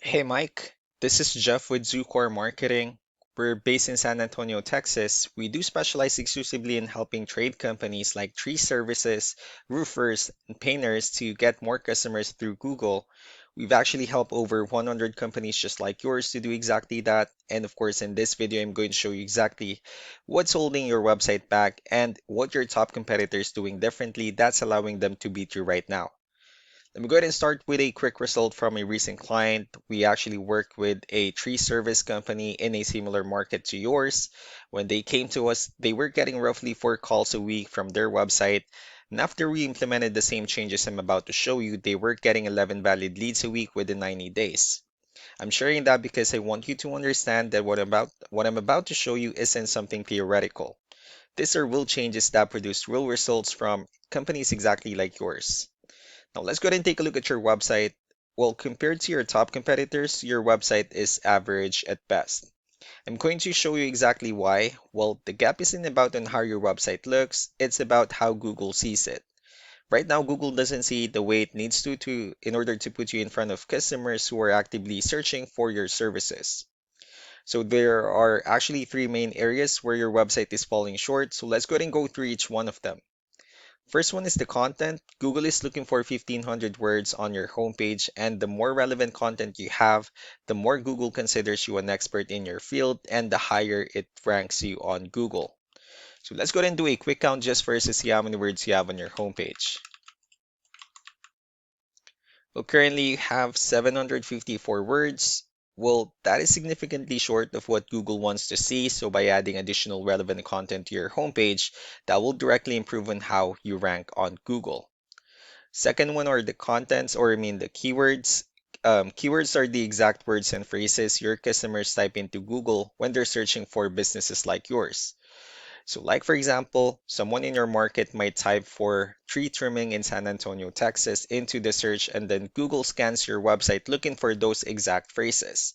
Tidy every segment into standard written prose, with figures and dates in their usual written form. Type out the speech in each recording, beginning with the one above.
Hey Mike, this is Jeff with Zucore Marketing. We're based in San Antonio, Texas. We do specialize exclusively in helping trade companies like tree services, roofers, and painters to get more customers through Google. We've actually helped over 100 companies just like yours to do exactly that. And of course, in this video, I'm going to show you exactly what's holding your website back and what your top competitors doing differently that's allowing them to beat you right now. Let me go ahead and start with a quick result from a recent client. We actually worked with a tree service company in a similar market to yours. When they came to us, they were getting roughly 4 calls a week from their website. And after we implemented the same changes I'm about to show you, they were getting 11 valid leads a week within 90 days. I'm sharing that because I want you to understand that what I'm about to show you isn't something theoretical. These are real changes that produce real results from companies exactly like yours. Now let's go ahead and take a look at your website. Well, compared to your top competitors, your website is average at best. I'm going to show you exactly why. Well, the gap isn't about on how your website looks, it's about how Google sees it. Right now, Google doesn't see it the way it needs to in order to put you in front of customers who are actively searching for your services. So there are actually three main areas where your website is falling short. So let's go ahead and go through each one of them. First one is the content. Google is looking for 1,500 words on your homepage, and the more relevant content you have, the more Google considers you an expert in your field, and the higher it ranks you on Google. So let's go ahead and do a quick count just first to see how many words you have on your homepage. Well, currently you have 754 words. Well, that is significantly short of what Google wants to see, so by adding additional relevant content to your homepage, that will directly improve on how you rank on Google. Second one are the contents, or I mean the keywords. Keywords are the exact words and phrases your customers type into Google when they're searching for businesses like yours. So, like for example, someone in your market might type for tree trimming in San Antonio, Texas into the search, and then Google scans your website looking for those exact phrases.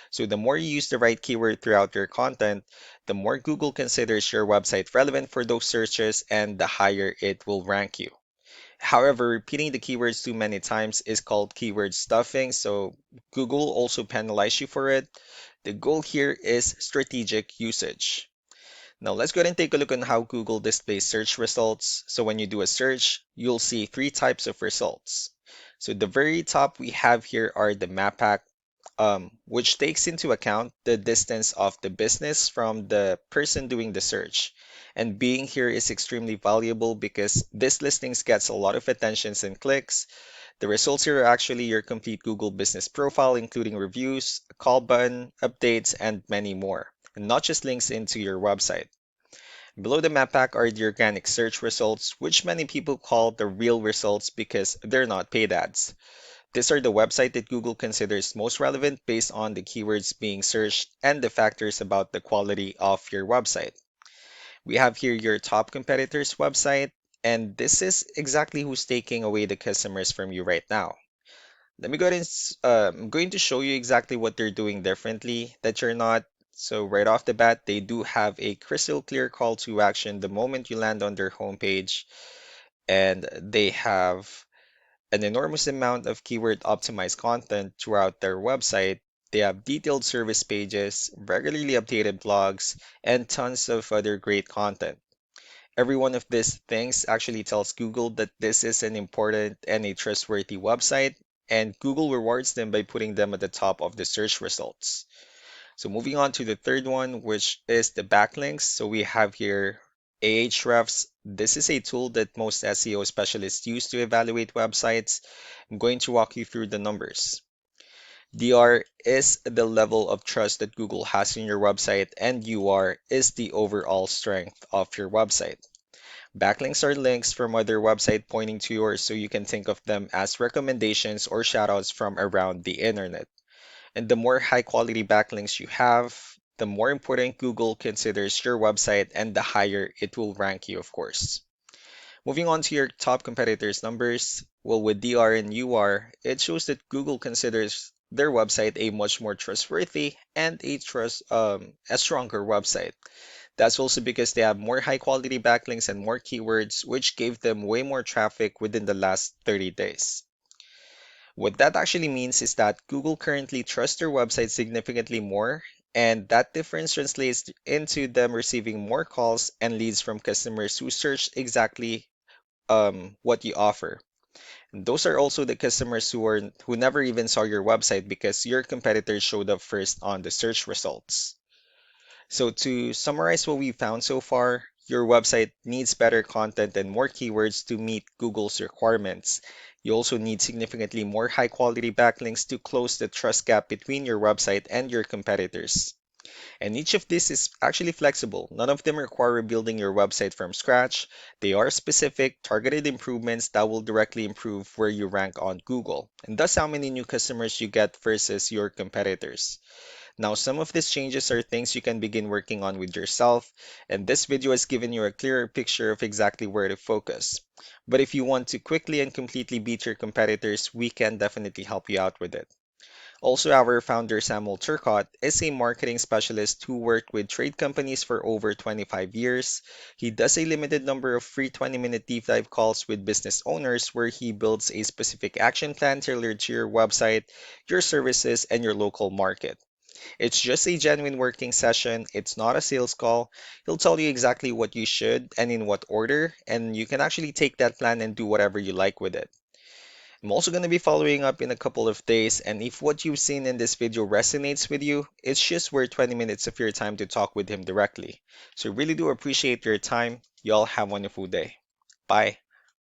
So, the more you use the right keyword throughout your content, the more Google considers your website relevant for those searches, and the higher it will rank you. However, repeating the keywords too many times is called keyword stuffing, so Google also penalize you for it. The goal here is strategic usage. Now let's go ahead and take a look on how Google displays search results. So when you do a search, you'll see three types of results. So the very top we have here are the map pack, which takes into account the distance of the business from the person doing the search. And being here is extremely valuable because this listings gets a lot of attentions and clicks. The results here are actually your complete Google business profile, including reviews, a call button, updates, and many more, and not just links into your website. Below the map pack are the organic search results, which many people call the real results because they're not paid ads. These are the website that Google considers most relevant based on the keywords being searched and the factors about the quality of your website. We have here your top competitor's website, and this is exactly who's taking away the customers from you right now. Let me go ahead and I'm going to show you exactly what they're doing differently that you're not. So right off the bat, they do have a crystal clear call to action the moment you land on their homepage, and they have an enormous amount of keyword optimized content throughout their website. They have detailed service pages, regularly updated blogs, and tons of other great content. Every one of these things actually tells Google that this is an important and a trustworthy website, and Google rewards them by putting them at the top of the search results. So moving on to the third one, which is the backlinks. So we have here Ahrefs. This is a tool that most SEO specialists use to evaluate websites. I'm going to walk you through the numbers. DR is the level of trust that Google has in your website, and UR is the overall strength of your website. Backlinks are links from other websites pointing to yours, so you can think of them as recommendations or shoutouts from around the internet. And the more high quality backlinks you have, the more important Google considers your website and the higher it will rank you, of course. Moving on to your top competitors' numbers, well, with DR and UR, it shows that Google considers their website a much more trustworthy and a stronger website. That's also because they have more high quality backlinks and more keywords, which gave them way more traffic within the last 30 days. What that actually means is that Google currently trusts their website significantly more, and that difference translates into them receiving more calls and leads from customers who search exactly what you offer. Those are also the customers who never even saw your website because your competitors showed up first on the search results. So to summarize what we found so far, your website needs better content and more keywords to meet Google's requirements. You also need significantly more high quality backlinks to close the trust gap between your website and your competitors. And each of these is actually flexible. None of them require rebuilding your website from scratch. They are specific, targeted improvements that will directly improve where you rank on Google, and thus how many new customers you get versus your competitors. Now, some of these changes are things you can begin working on with yourself, and this video has given you a clearer picture of exactly where to focus. But if you want to quickly and completely beat your competitors, we can definitely help you out with it. Also, our founder Samuel Turcott is a marketing specialist who worked with trade companies for over 25 years. He does a limited number of free 20-minute deep dive calls with business owners where he builds a specific action plan tailored to your website, your services, and your local market. It's just a genuine working session. It's not a sales call. He'll tell you exactly what you should and in what order, and you can actually take that plan and do whatever you like with it. I'm also going to be following up in a couple of days, and if what you've seen in this video resonates with you, it's just worth 20 minutes of your time to talk with him directly. So really do appreciate your time. Y'all have a wonderful day. Bye.